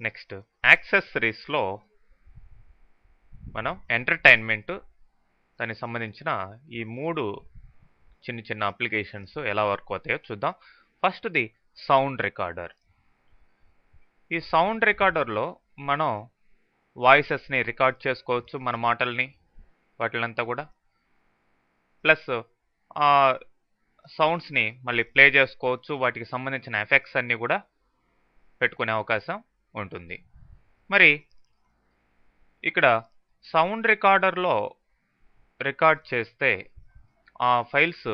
Next యాక్సెసరీస్లో మనం entertainment దానికి సంబంధించిన ఈ 3 చిన్న చిన్న అప్లికేషన్స్ ఎలా వర్క్ అవుతాయో చూద్దాం. ఫస్ట్ది సౌండ్ రికార్డర్. ఈ సౌండ్ రికార్డర్లో మనం వాయిసెస్ని రికార్డ్ చేసుకోవచ్చు, మన మాటల్ని వాటిలంతా కూడా, ప్లస్ ఆ సౌండ్స్ని మళ్ళీ ప్లే చేసుకోవచ్చు, వాటికి సంబంధించిన ఎఫెక్ట్స్ అన్నీ కూడా పెట్టుకునే అవకాశం ఉంటుంది. మరి ఇక్కడ సౌండ్ రికార్డర్లో రికార్డ్ చేస్తే ఆ ఫైల్స్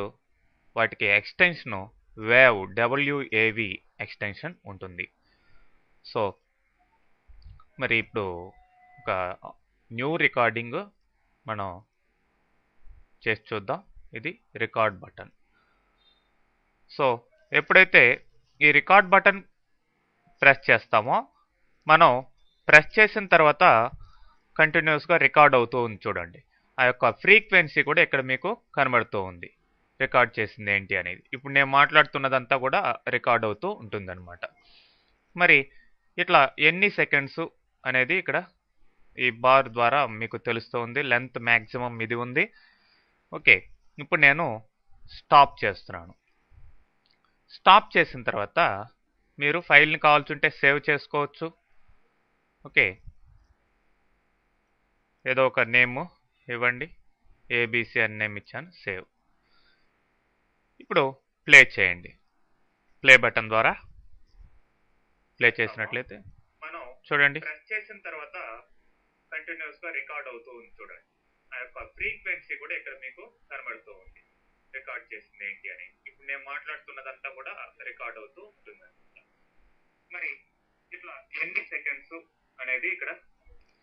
వాటికి ఎక్స్టెన్షను వేవ్ డబ్ల్యూఏవి ఎక్స్టెన్షన్ ఉంటుంది. సో మరి ఇప్పుడు ఒక న్యూ రికార్డింగ్ మనం చేసి చూద్దాం. ఇది రికార్డ్ బటన్. సో ఎప్పుడైతే ఈ రికార్డ్ బటన్ ప్రెస్ చేస్తామో మనం ప్రెస్ చేసిన తర్వాత కంటిన్యూస్గా రికార్డ్ అవుతూ ఉంది చూడండి. ఆ యొక్క ఫ్రీక్వెన్సీ కూడా ఇక్కడ మీకు కనబడుతూ ఉంది, రికార్డ్ చేసింది ఏంటి అనేది. ఇప్పుడు నేను మాట్లాడుతున్నదంతా కూడా రికార్డ్ అవుతూ ఉంటుందన్నమాట. మరి ఇట్లా ఎన్ని సెకండ్స్ అనేది ఇక్కడ ఈ బార్ ద్వారా మీకు తెలుస్తూ ఉంది. లెంత్ మ్యాక్సిమం ఇది ఉంది. ఓకే, ఇప్పుడు నేను స్టాప్ చేస్తున్నాను. స్టాప్ చేసిన తర్వాత మీరు ఫైల్ని కావాల్సింటే సేవ్ చేసుకోవచ్చు. ఓకే, ఏదో ఒక నేమ్ ఇవ్వండి, ఏబిసి అని నేమ్ ఇచ్చాను, సేవ్. ఇప్పుడు ప్లే చేయండి. ప్లే బటన్ ద్వారా ప్లే చేసినట్లయితే మనం చూడండి, ప్రెస్ చేసిన తర్వాత కంటిన్యూస్గా రికార్డ్ అవుతూ ఉంది చూడండి. ఆ యొక్క ఫ్రీక్వెన్సీ కూడా ఇక్కడ మీకు కనబడుతూ ఉంది, రికార్డ్ చేసింది ఏంటి అని. ఇప్పుడు నేను మాట్లాడుతున్నదంతా కూడా రికార్డ్ అవుతూ ఉంటుంది. మరి ఇట్లా ఎన్ని సెకండ్స్ అనేది ఇక్కడ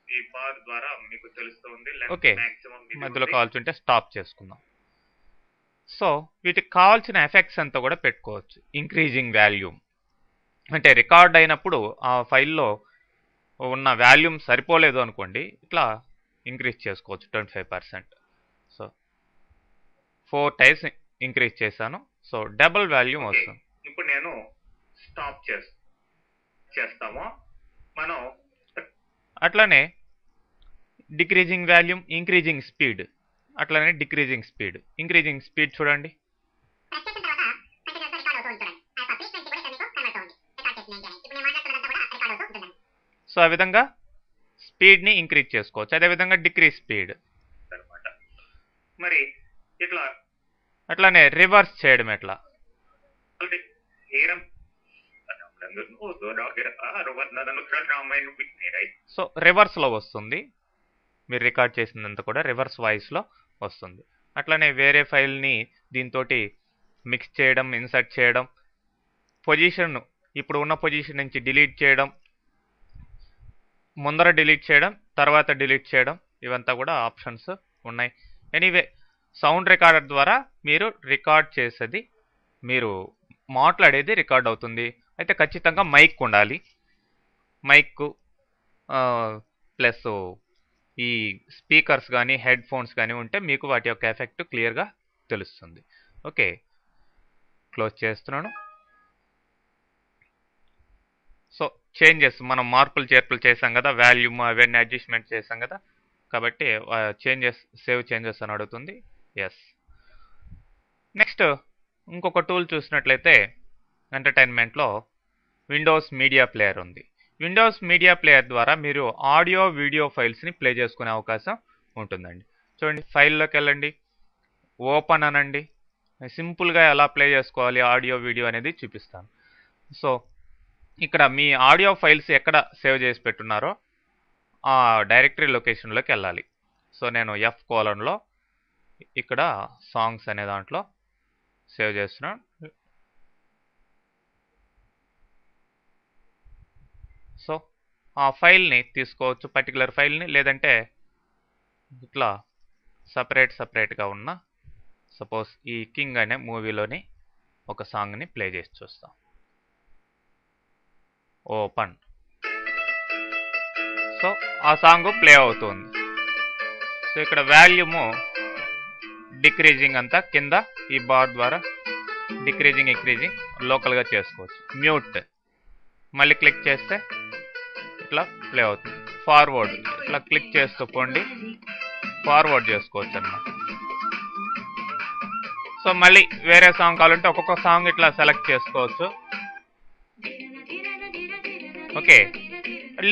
ఈ బార్ ద్వారా మీకు తెలుస్తుంది. ఓకే, మధ్యలో కావాల్సింటే స్టాప్ చేసుకుందాం. సో వీటికి కావాల్సిన ఎఫెక్ట్స్ అంతా కూడా పెట్టుకోవచ్చు. ఇంక్రీజింగ్ వాల్యూమ్ అంటే రికార్డ్ అయినప్పుడు ఆ ఫైల్లో ఉన్న వాల్యూమ్ సరిపోలేదు అనుకోండి, ఇట్లా ఇంక్రీజ్ చేసుకోవచ్చు 25%. సో 4 టైమ్స్ ఇంక్రీజ్ చేశాను. సో డబుల్ వాల్యూమ్ వస్తుంది. ఇప్పుడు నేను స్టాప్ చేస్తాము. మనం అట్లానే డిక్రీజింగ్ వాల్యూమ్, ఇంక్రీజింగ్ స్పీడ్, అట్లానే డిక్రీజింగ్ స్పీడ్. ఇంక్రీజింగ్ స్పీడ్ చూడండి. సో ఆ విధంగా స్పీడ్ని ఇంక్రీజ్ చేసుకోవచ్చు. అదేవిధంగా డిక్రీజ్ స్పీడ్ అనమాట. మరి ఇట్లా అట్లానే రివర్స్ చేయడం ఎట్లా, సో రివర్స్లో వస్తుంది. మీరు రికార్డ్ చేసిందంతా కూడా రివర్స్ వాయిస్లో వస్తుంది. అట్లానే వేరే ఫైల్ని దీంతో మిక్స్ చేయడం, ఇన్సర్ట్ చేయడం, పొజిషన్ ఇప్పుడు ఉన్న పొజిషన్ నుంచి డిలీట్ చేయడం, ముందర డిలీట్ చేయడం, తర్వాత డిలీట్ చేయడం, ఇవంతా కూడా ఆప్షన్స్ ఉన్నాయి. ఎనీవే, సౌండ్ రికార్డర్ ద్వారా మీరు రికార్డ్ చేసేది, మీరు మాట్లాడేది రికార్డ్ అవుతుంది. అయితే ఖచ్చితంగా మైక్ ఉండాలి. మైక్ ప్లస్ ఈ స్పీకర్స్ కానీ హెడ్ ఫోన్స్ కానీ ఉంటే మీకు వాటి యొక్క ఎఫెక్ట్ క్లియర్గా తెలుస్తుంది. ఓకే, క్లోజ్ చేస్తున్నాను. సో చేంజెస్, మనం మార్పులు చేర్పులు చేసాం కదా, వాల్యూమ్ అవన్నీ అడ్జస్ట్మెంట్ చేసాం కదా, కాబట్టి చేంజెస్, సేవ్ చేంజెస్ అని అడుగుతుంది. ఎస్. నెక్స్ట్ ఇంకొక టూల్ చూసినట్లయితే ఎంటర్టైన్మెంట్లో విండోస్ మీడియా ప్లేయర్ ఉంది. విండోస్ మీడియా ప్లేయర్ ద్వారా మీరు ఆడియో వీడియో ఫైల్స్ని ప్లే చేసుకునే అవకాశం ఉంటుందండి. చూడండి, ఫైల్లోకి వెళ్ళండి, ఓపెన్ అనండి. సింపుల్గా ఎలా ప్లే చేసుకోవాలి ఆడియో వీడియో అనేది చూపిస్తాను. సో ఇక్కడ మీ ఆడియో ఫైల్స్ ఎక్కడ సేవ్ చేసి పెట్టున్నారో ఆ డైరెక్టరీ లొకేషన్లోకి వెళ్ళాలి. సో నేను F:\, ఇక్కడ సాంగ్స్ అనే దాంట్లో సేవ్ చేస్తున్నాను. సో ఆ ఫైల్ని తీసుకోవచ్చు, పర్టికులర్ ఫైల్ని, లేదంటే ఇట్లా సపరేట్గా ఉన్న, సపోజ్ ఈ కింగ్ అనే మూవీలోని ఒక సాంగ్ని ప్లే చేసి చూస్తాం. ఓపెన్. సో ఆ సాంగ్ ప్లే అవుతుంది. సో ఇక్కడ వాల్యూము డిక్రీజింగ్ అంతా కింద ఈ బార్ ద్వారా డిక్రీజింగ్ ఇంక్రీజింగ్ లోకల్గా చేసుకోవచ్చు. మ్యూట్ మళ్ళీ క్లిక్ చేస్తే ఇట్లా ప్లే అవుతుంది. ఫార్వర్డ్ ఇట్లా క్లిక్ చేస్తూ పోండి, ఫార్వర్డ్ చేసుకోవచ్చు అన్నమాట. సో మళ్ళీ వేరే సాంగ్ కావాలంటే ఒక్కొక్క సాంగ్ ఇట్లా సెలెక్ట్ చేసుకోవచ్చు. ఓకే,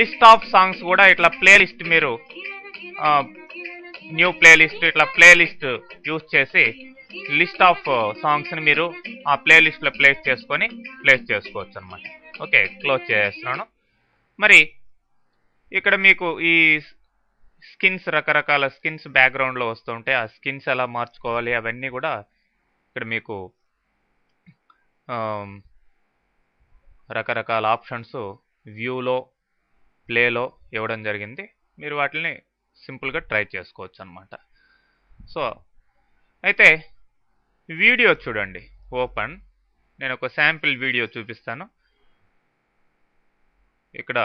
లిస్ట్ ఆఫ్ సాంగ్స్ కూడా ఇట్లా ప్లేలిస్ట్ మీరు న్యూ ప్లేలిస్ట్ ఇట్లా ప్లేలిస్ట్ యూజ్ చేసి లిస్ట్ ఆఫ్ సాంగ్స్ని మీరు ఆ ప్లేలిస్ట్లో ప్లేస్ చేసుకోవచ్చు అనమాట. ఓకే, క్లోజ్ చేస్తున్నాను. మరి ఇక్కడ మీకు ఈ స్కిన్స్, రకరకాల స్కిన్స్ బ్యాక్గ్రౌండ్లో వస్తుంటే ఆ స్కిన్స్ ఎలా మార్చుకోవాలి అవన్నీ కూడా ఇక్కడ మీకు రకరకాల ఆప్షన్స్ వ్యూలో, ప్లేలో ఇవ్వడం జరిగింది. మీరు వాటిని సింపుల్గా ట్రై చేసుకోవచ్చు అనమాట. సో అయితే వీడియో చూడండి, ఓపెన్. నేను ఒక శాంపిల్ వీడియో చూపిస్తాను. ఇక్కడ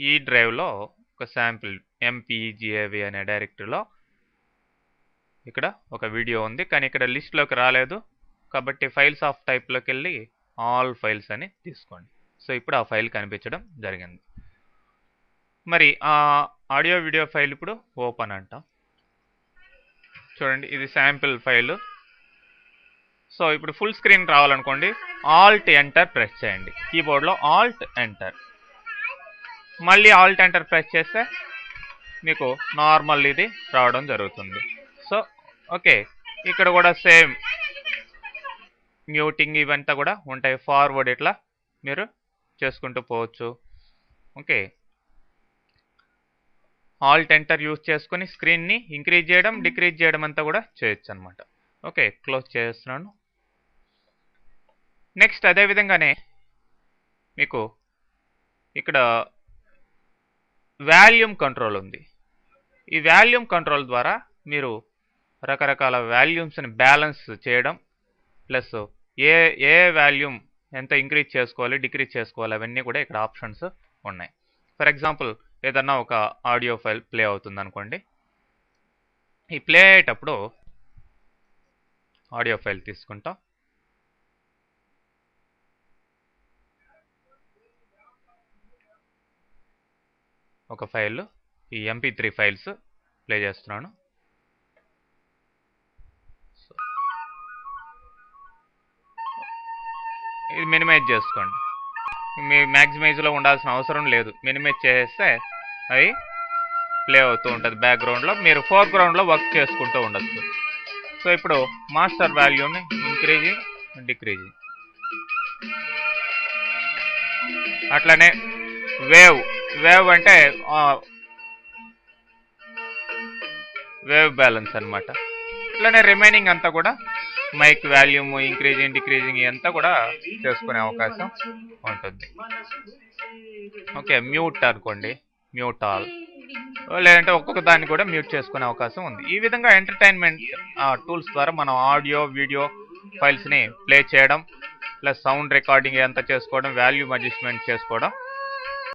ఈ డ్రైవ్లో ఒక శాంపిల్ MPEGAV అనే డైరెక్టరీలో ఇక్కడ ఒక వీడియో ఉంది, కానీ ఇక్కడ లిస్ట్లోకి రాలేదు కాబట్టి ఫైల్స్ ఆఫ్ టైప్లోకి వెళ్ళి ఆల్ ఫైల్స్ అని తీసుకోండి. సో ఇప్పుడు ఆ ఫైల్ కనిపించడం జరిగింది. మరి ఆ ఆడియో వీడియో ఫైల్ ఇప్పుడు ఓపెన్ అంటాం. చూడండి, ఇది శాంపిల్ ఫైల్. సో ఇప్పుడు ఫుల్ స్క్రీన్ రావాలనుకోండి, ఆల్ట్ ఎంటర్ ప్రెస్ చేయండి. కీబోర్డ్లో ఆల్ట్ ఎంటర్, మళ్ళీ ఆల్ట్ ఎంటర్ ప్రెస్ చేస్తే మీకు నార్మల్ ఇది రావడం జరుగుతుంది. సో ఓకే, ఇక్కడ కూడా సేమ్ మ్యూటింగ్ ఇవంతా కూడా ఉంటాయి. ఫార్వర్డ్ ఇట్లా మీరు చేసుకుంటూ పోవచ్చు. ఓకే, ఆల్ట్ ఎంటర్ యూజ్ చేసుకొని స్క్రీన్ని ఇంక్రీజ్ చేయడం, డిక్రీజ్ చేయడం అంతా కూడా చేయొచ్చు అనమాట. ఓకే, క్లోజ్ చేస్తున్నాను. నెక్స్ట్ అదేవిధంగానే మీకు ఇక్కడ వాల్యూమ్ కంట్రోల్ ఉంది. ఈ వాల్యూమ్ కంట్రోల్ ద్వారా మీరు రకరకాల వాల్యూమ్స్ని బ్యాలెన్స్ చేయడం, ప్లస్ ఏ వాల్యూమ్ ఎంత ఇంక్రీజ్ చేసుకోవాలి, డిక్రీజ్ చేసుకోవాలి అవన్నీ కూడా ఇక్కడ ఆప్షన్స్ ఉన్నాయి. ఫర్ ఎగ్జాంపుల్ ఏదన్నా ఒక ఆడియో ఫైల్ ప్లే అవుతుంది అనుకోండి. ఈ ప్లే అయ్యేటప్పుడు ఆడియో ఫైల్ తీసుకుంటాం. ఒక ఫైల్, ఈ MP3 ఫైల్స్ ప్లే చేస్తున్నాను. ఇది మినిమైజ్ చేసుకోండి. మీ మ్యాక్సిమైజ్లో ఉండాల్సిన అవసరం లేదు. మినిమైజ్ చేస్తే అది ప్లే అవుతూ ఉంటుంది బ్యాక్గ్రౌండ్లో, మీరు ఫోర్గ్రౌండ్లో వర్క్ చేసుకుంటూ ఉండొచ్చు. సో ఇప్పుడు మాస్టర్ వాల్యూని ఇంక్రీజింగ్, డిక్రీజింగ్. అట్లనే వేవ్ అంటే వేవ్ బ్యాలెన్స్ అనమాట. ఇట్లానే రిమైనింగ్ అంతా కూడా మైక్ వాల్యూమ్ ఇంక్రీజింగ్, డిక్రీజింగ్ అంతా కూడా చేసుకునే అవకాశం ఉంటుంది. ఓకే, మ్యూట్ అనుకోండి, మ్యూట్ ఆల్, లేదంటే ఒక్కొక్క దాన్ని కూడా మ్యూట్ చేసుకునే అవకాశం ఉంది. ఈ విధంగా ఎంటర్టైన్మెంట్ టూల్స్ ద్వారా మనం ఆడియో, వీడియో ఫైల్స్ని ప్లే చేయడం, ప్లస్ సౌండ్ రికార్డింగ్ అంతా చేసుకోవడం, వాల్యూమ్ అడ్జస్ట్మెంట్ చేసుకోవడం